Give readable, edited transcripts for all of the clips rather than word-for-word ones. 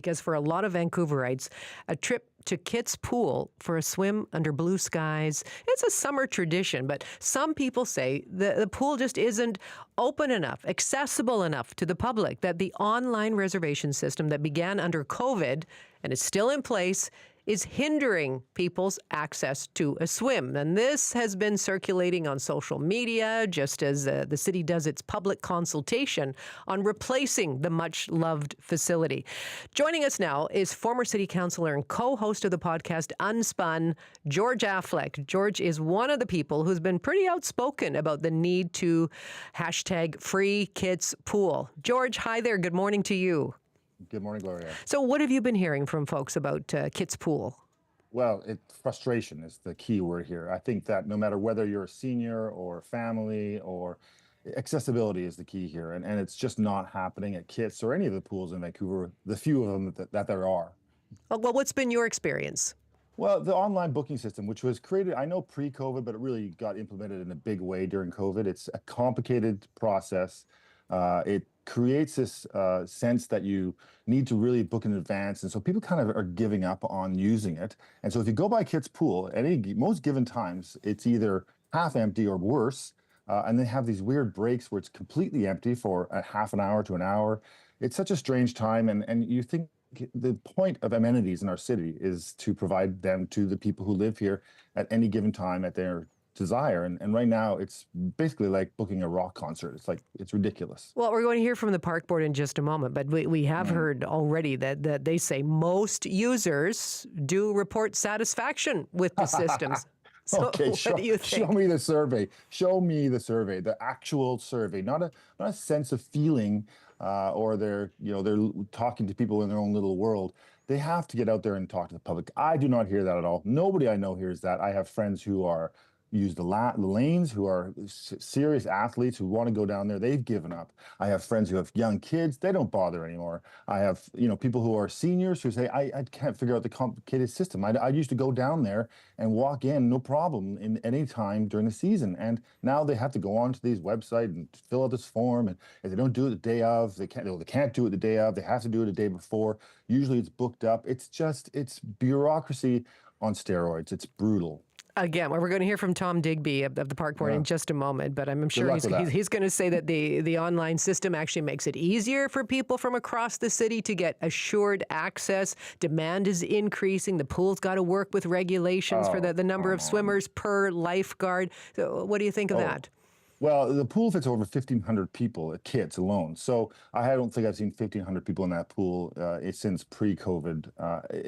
because for a lot of Vancouverites, a trip to Kit's Pool for a swim under blue skies, it's a summer tradition, but some people say the pool just isn't open enough, accessible enough to the public, that the online reservation system that began under COVID and is still in place is hindering people's access to a swim. And this has been circulating on social media, just as the city does its public consultation on replacing the much-loved facility. Joining us now is former city councillor and co-host of the podcast Unspun, George Affleck. George is one of the people who's been pretty outspoken about the need to hashtag free Kit's Pool. George, hi there. Good morning to you. Good morning, Gloria. So what have you been hearing from folks about Kit's Pool? Well, frustration is the key word here. I think that no matter whether you're a senior or family, or accessibility is the key here. And it's just not happening at Kit's or any of the pools in Vancouver, the few of them that there are. Well, what's been your experience? Well, the online booking system, which was created, I know pre-COVID, but it really got implemented in a big way during COVID. It's a complicated process. It creates this sense that you need to really book in advance. And so people kind of are giving up on using it. And so if you go by Kit's Pool, at most given times, it's either half empty or worse. And they have these weird breaks where it's completely empty for a half an hour to an hour. It's such a strange time. And you think the point of amenities in our city is to provide them to the people who live here at any given time at their desire. And right now it's basically like booking a rock concert. It's ridiculous. Well, we're going to hear from the park board in just a moment, but we have heard already that they say most users do report satisfaction with the systems. So okay, what do you think? Show me the survey. Show me the survey, the actual survey, not a sense of feeling, or they're talking to people in their own little world. They have to get out there and talk to the public. I do not hear that at all. Nobody I know hears that. I have friends who use the lanes, who are serious athletes who want to go down there. They've given up. I have friends who have young kids. They don't bother anymore. I have people who are seniors who say, I can't figure out the complicated system. I used to go down there and walk in, no problem, in any time during the season. And now they have to go onto these websites and fill out this form. And if they don't do it the day of, they can't do it the day of. They have to do it the day before. Usually it's booked up. It's bureaucracy on steroids. It's brutal. Again, we're going to hear from Tom Digby of the park board in just a moment, but I'm sure he's going to say that the online system actually makes it easier for people from across the city to get assured access. Demand is increasing. The pool's got to work with regulations for the number of swimmers per lifeguard. So what do you think of that? Well, the pool fits over 1,500 people, kids alone. So I don't think I've seen 1,500 people in that pool since pre-COVID.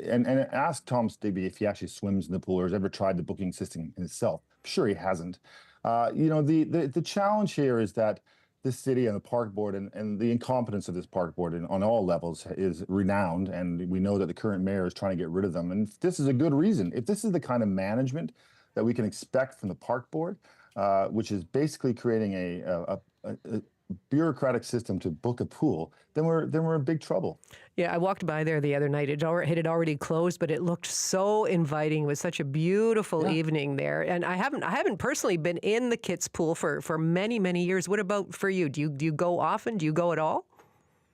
And ask Tom Digby if he actually swims in the pool or has ever tried the booking system himself. Sure, he hasn't. The challenge here is that this city and the park board and the incompetence of this park board on all levels is renowned. And we know that the current mayor is trying to get rid of them. And this is a good reason. If this is the kind of management that we can expect from the park board, which is basically creating a bureaucratic system to book a pool, then we're in big trouble. Yeah, I walked by there the other night. It had already closed, but it looked so inviting. It was such a beautiful evening there. And I haven't personally been in the Kit's Pool for many, many years. What about for you? Do you go often? Do you go at all?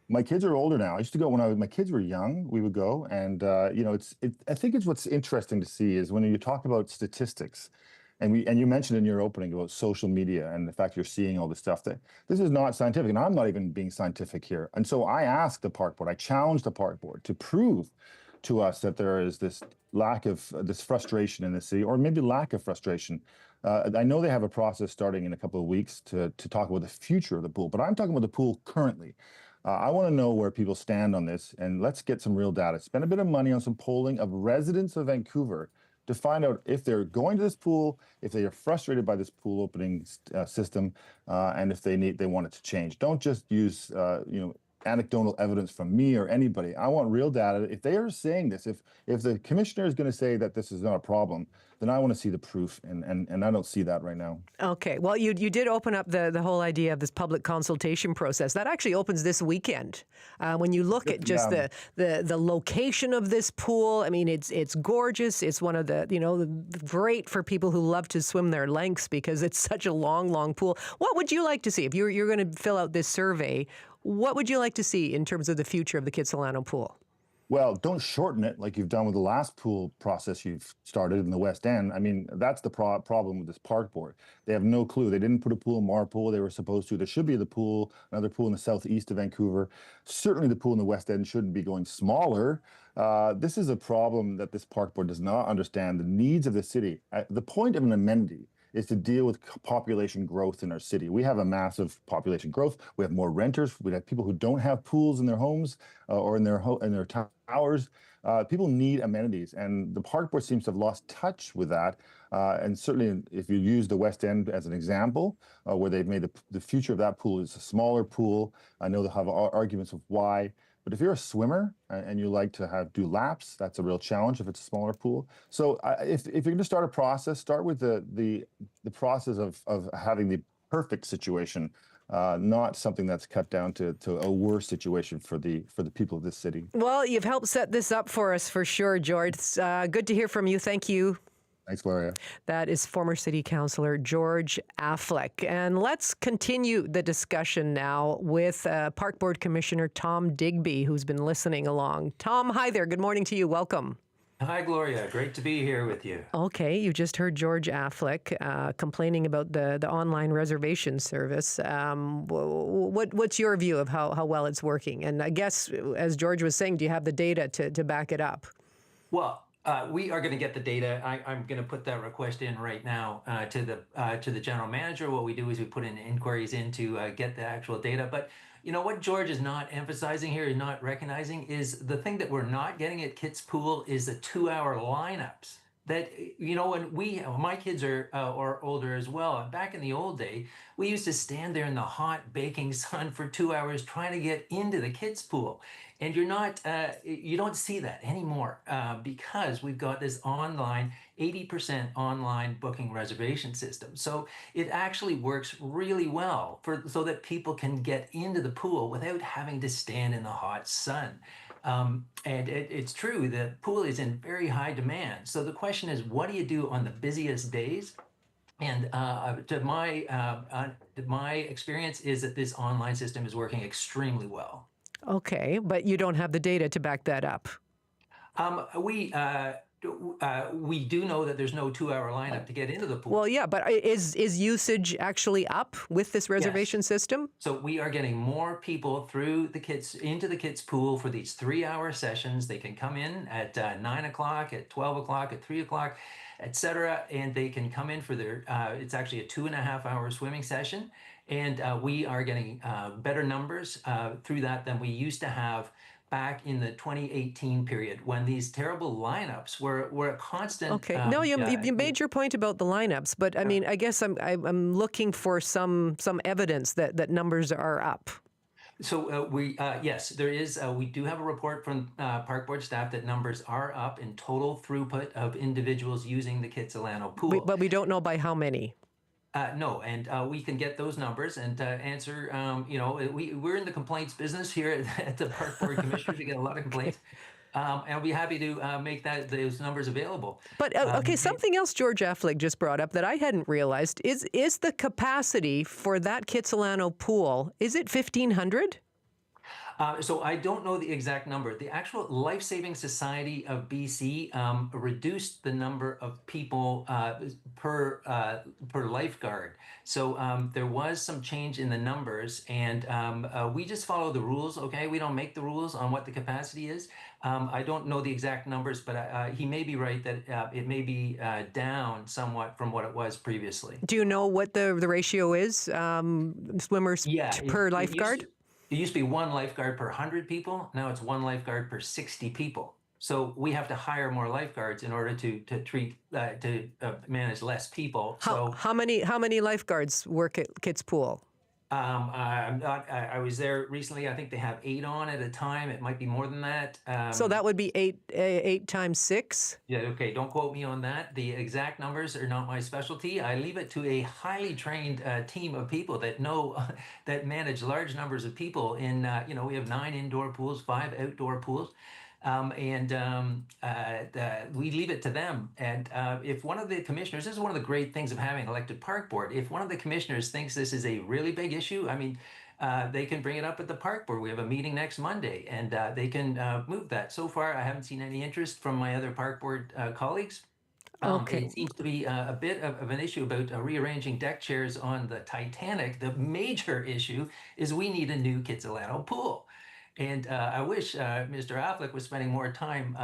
My kids are older now. I used to go when my kids were young. We would go, and I think it's what's interesting to see is when you talk about statistics. And you mentioned in your opening about social media and the fact you're seeing all this stuff. That this is not scientific, and I'm not even being scientific here. And so I asked the park board, I challenged the park board to prove to us that there is this lack of this frustration in the city, or maybe lack of frustration. I know they have a process starting in a couple of weeks to talk about the future of the pool, but I'm talking about the pool currently. I want to know where people stand on this, and let's get some real data. Spend a bit of money on some polling of residents of Vancouver to find out if they're going to this pool, if they are frustrated by this pool opening system, and if they want it to change. Don't just use anecdotal evidence from me or anybody. I want real data. If they are saying this, if the commissioner is going to say that this is not a problem, then I want to see the proof, and I don't see that right now. Okay. Well, you did open up the whole idea of this public consultation process. That actually opens this weekend. When you look at just the location of this pool, I mean, it's gorgeous. It's one of the great for people who love to swim their lengths because it's such a long pool. What would you like to see if you're going to fill out this survey? What would you like to see in terms of the future of the Kitsilano pool? Well, don't shorten it like you've done with the last pool process you've started in the West End. I mean, that's the problem with this park board. They have no clue. They didn't put a pool in Marpole. They were supposed to. There should be the pool, another pool in the southeast of Vancouver. Certainly, the pool in the West End shouldn't be going smaller. This is a problem that this park board does not understand the needs of the city. The point of an amenity is to deal with population growth in our city. We have a massive population growth. We have more renters. We have people who don't have pools in their homes or in their towers. People need amenities, and the park board seems to have lost touch with that. And certainly, if you use the West End as an example, where they've made the future of that pool is a smaller pool. I know they'll have arguments of why. But if you're a swimmer and you like to do laps, that's a real challenge if it's a smaller pool. So if you're going to start a process, start with the process of having the perfect situation, not something that's cut down to a worse situation for the people of this city. Well, you've helped set this up for us for sure, George. It's, good to hear from you. Thank you. Thanks, Gloria. That is former City Councillor George Affleck. And let's continue the discussion now with Park Board Commissioner Tom Digby, who's been listening along. Tom, hi there. Good morning to you. Welcome. Hi, Gloria. Great to be here with you. Okay, you just heard George Affleck complaining about the online reservation service. What's your view of how well it's working? And I guess, as George was saying, do you have the data to back it up? Well, we are going to get the data. I'm going to put that request in right now to the general manager. What we do is we put in inquiries in to get the actual data. But you know what George is not emphasizing here, is not recognizing, is the thing that we're not getting at Kids Pool is the 2-hour lineups. That, you know, when my kids are older as well. And back in the old day, we used to stand there in the hot baking sun for 2 hours trying to get into the kids pool. And you don't see that anymore because we've got this 80% online booking reservation system. So it actually works really well so that people can get into the pool without having to stand in the hot sun. And it's true, the pool is in very high demand. So the question is, what do you do on the busiest days? And my experience is that this online system is working extremely well. Okay, but you don't have the data to back that up. We do know that there's no 2-hour lineup to get into the pool. Well, yeah, but is usage actually up with this reservation system? So we are getting more people into the kids pool for these 3-hour sessions. They can come in at 9 o'clock, at 12 o'clock, at 3 o'clock, etc. And they can come in for their, it's actually a 2.5-hour swimming session. And we are getting better numbers through that than we used to have back in the 2018 period, when these terrible lineups were a constant. Okay, no, you made your point about the lineups, but I mean, I guess I'm looking for some evidence that numbers are up. So yes, there is. We do have a report from Park Board staff that numbers are up in total throughput of individuals using the Kitsilano pool. But we don't know by how many. No, and we can get those numbers and answer. We're in the complaints business here at the Park Board Commissioners. We get a lot of complaints, and I'll be happy to make those numbers available. But okay, something else George Affleck just brought up that I hadn't realized is the capacity for that Kitsilano pool. Is it 1,500? So I don't know the exact number. The actual Life Saving Society of BC reduced the number of people per lifeguard. So there was some change in the numbers, and we just follow the rules. Okay, we don't make the rules on what the capacity is. I don't know the exact numbers, but he may be right that it may be down somewhat from what it was previously. Do you know what the ratio is, swimmers per lifeguard? It used to be 1 lifeguard per 100 people. Now it's 1 lifeguard per 60 people. So we have to hire more lifeguards in order to manage less people. How many lifeguards work at Kids Pool? I was there recently. I think they have 8 on at a time. It might be more than that. So that would be 8 times 6? Yeah, okay. Don't quote me on that. The exact numbers are not my specialty. I leave it to a highly trained team of people that know, that manage large numbers of people. We have 9 indoor pools, 5 outdoor pools. We leave it to them. And if one of the commissioners, this is one of the great things of having elected park board, if one of the commissioners thinks this is a really big issue, I mean, they can bring it up at the park board. We have a meeting next Monday, and they can move that. So far, I haven't seen any interest from my other park board colleagues. Okay. It seems to be a bit of an issue about rearranging deck chairs on the Titanic. The major issue is we need a new Kitsilano pool. And I wish Mr. Affleck was spending more time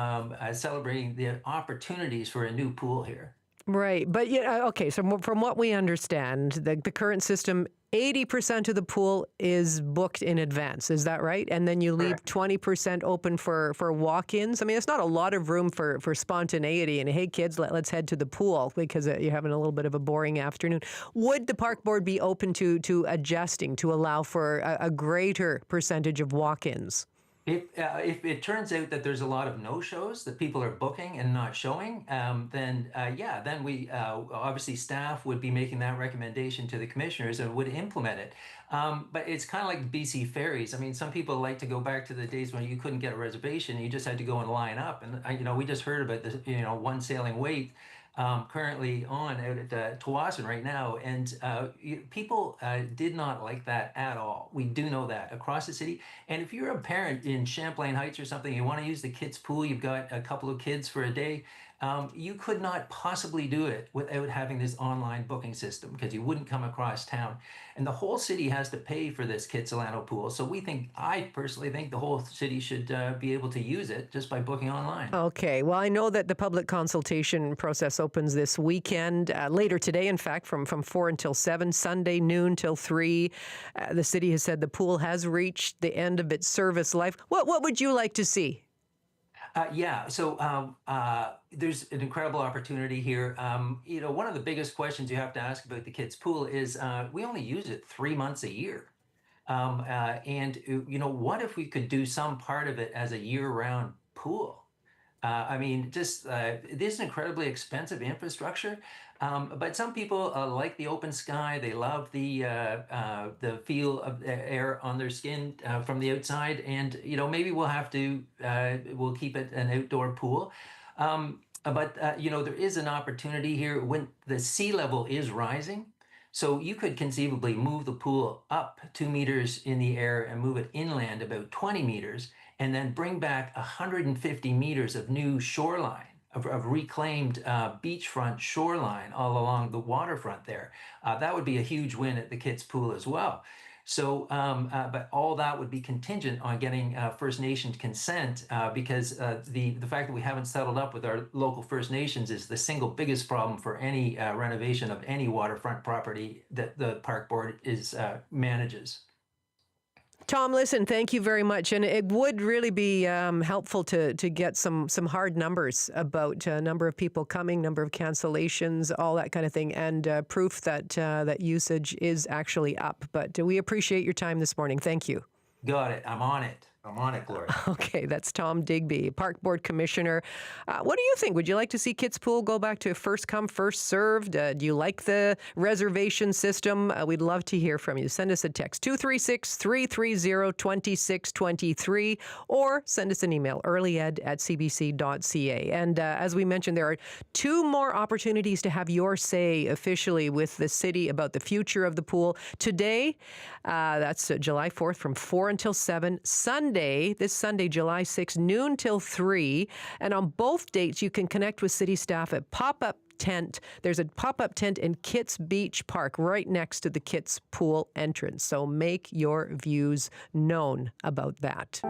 celebrating the opportunities for a new pool here. Right. But yeah, okay. So from what we understand, the current system, 80% of the pool is booked in advance. Is that right? And then you leave 20% open for walk-ins. I mean, it's not a lot of room for spontaneity. And hey, kids, let's head to the pool because you're having a little bit of a boring afternoon. Would the park board be open to adjusting to allow for a greater percentage of walk-ins? If it turns out that there's a lot of no-shows that people are booking and not showing, then we obviously staff would be making that recommendation to the commissioners and would implement it. But it's kind of like BC ferries. I memean, some people like to go back to the days when you couldn't get a reservation; you just had to go and line up. And we just heard about this, one sailing wait. Currently on out at Tsawwassen right now, and people did not like that at all. We do know that across the city. And if you're a parent in Champlain Heights or something, you want to use the kids' pool, you've got a couple of kids for a day, you could not possibly do it without having this online booking system because you wouldn't come across town. And the whole city has to pay for this Kitsilano pool. So I personally think the whole city should be able to use it just by booking online. Okay. Well, I know that the public consultation process opens this weekend, later today, in fact, from 4 until 7, Sunday noon till 3. The city has said the pool has reached the end of its service life. What would you like to see? So there's an incredible opportunity here. One of the biggest questions you have to ask about the kids' pool is we only use it 3 months a year. What if we could do some part of it as a year-round pool? This is incredibly expensive infrastructure, but some people like the open sky. They love the feel of the air on their skin from the outside, and maybe we'll keep it an outdoor pool. There is an opportunity here when the sea level is rising. So you could conceivably move the pool up 2 meters in the air and move it inland about 20 meters, and then bring back 150 meters of new shoreline, of reclaimed beachfront shoreline all along the waterfront there. That would be a huge win at the kids' pool as well. So, but all that would be contingent on getting First Nation consent because the fact that we haven't settled up with our local First Nations is the single biggest problem for any renovation of any waterfront property that the park board manages. Tom, listen, thank you very much. And it would really be helpful to get some hard numbers about number of people coming, number of cancellations, all that kind of thing, and proof that usage is actually up. But we appreciate your time this morning. Thank you. Got it. I'm on it. I'm on it, Gloria. Okay, that's Tom Digby, Park Board Commissioner. What do you think? Would you like to see Kids Pool go back to first come, first served? Do you like the reservation system? We'd love to hear from you. Send us a text, 236-330-2623, or send us an email, earlyed@cbc.ca. And as we mentioned, there are 2 more opportunities to have your say officially with the city about the future of the pool. Today, that's July 4th from 4 until 7. This Sunday, July 6th, noon till 3. And on both dates, you can connect with city staff at Pop-Up Tent. There's a pop-up tent in Kits Beach Park right next to the Kits Pool entrance. So make your views known about that.